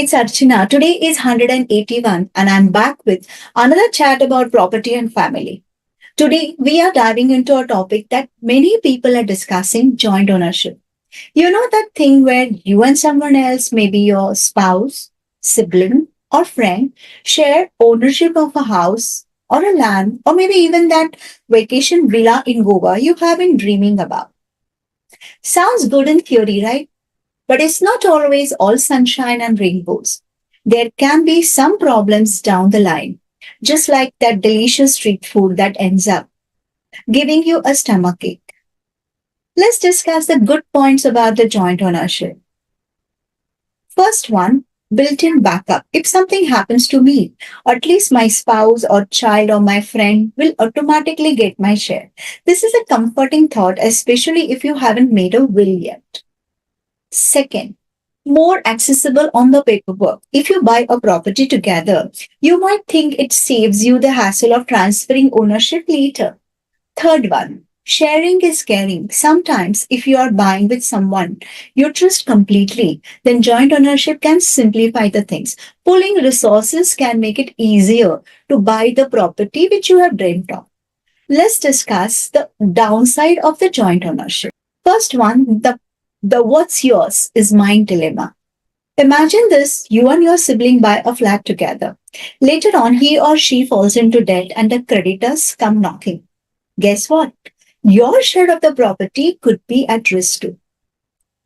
It's Archana. Today is 181 and I'm back with another chat about property and family. Today we are diving into a topic that many people are discussing, joint ownership. You know that thing where you and someone else, maybe your spouse, sibling or friend, share ownership of a house or a land or maybe even that vacation villa in Goa you have been dreaming about. Sounds good in theory, right? But it's not always all sunshine and rainbows. There can be some problems down the line, just like that delicious street food that ends up giving you a stomachache. Let's discuss the good points about the joint ownership. First one, built-in backup. If something happens to me, at least my spouse or child or my friend will automatically get my share. This is a comforting thought, especially if you haven't made a will yet. Second, more accessible on the paperwork. If you buy a property together, you might think it saves you the hassle of transferring ownership later. Third one, sharing is caring. Sometimes, if you are buying with someone you trust completely, then joint ownership can simplify the things. Pooling resources can make it easier to buy the property which you have dreamt of. Let's discuss the downside of the joint ownership. First one, the what's yours is mine dilemma. Imagine this, you and your sibling buy a flat together. Later on, he or she falls into debt and the creditors come knocking. Guess what? Your share of the property could be at risk too.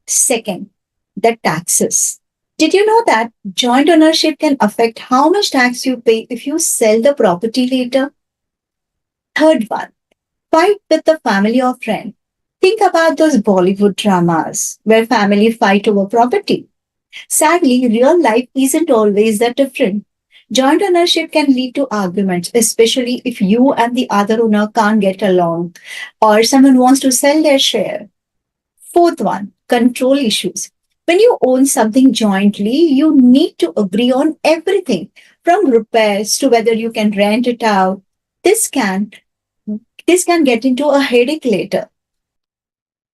Second, the taxes. Did you know that joint ownership can affect how much tax you pay if you sell the property later? Third one, fight with the family or friend. Think about those Bollywood dramas where family fight over property. Sadly, real life isn't always that different. Joint ownership can lead to arguments, especially if you and the other owner can't get along or someone wants to sell their share. Fourth one, control issues. When you own something jointly, you need to agree on everything from repairs to whether you can rent it out. This can this can get into a headache later.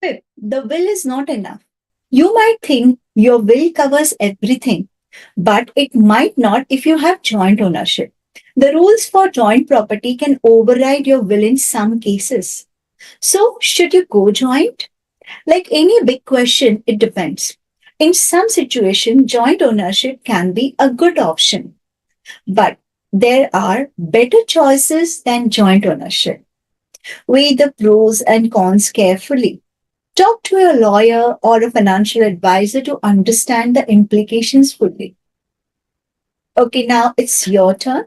Fifth, the will is not enough. You might think your will covers everything, but it might not if you have joint ownership. The rules for joint property can override your will in some cases. So, should you go joint? Like any big question, it depends. In some situations, joint ownership can be a good option, but there are better choices than joint ownership. Weigh the pros and cons carefully. Talk to a lawyer or a financial advisor to understand the implications fully. Okay, now it's your turn.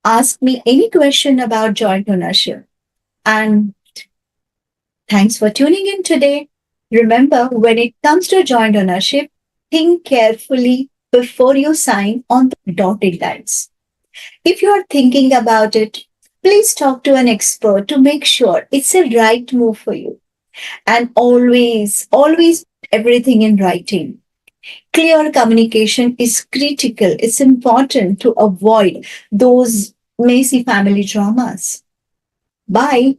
Ask me any question about joint ownership. And thanks for tuning in today. Remember, when it comes to joint ownership, think carefully before you sign on the dotted lines. If you are thinking about it, please talk to an expert to make sure it's a right move for you. And always put everything in writing. Clear communication is critical. It's important to avoid those messy family dramas. Bye.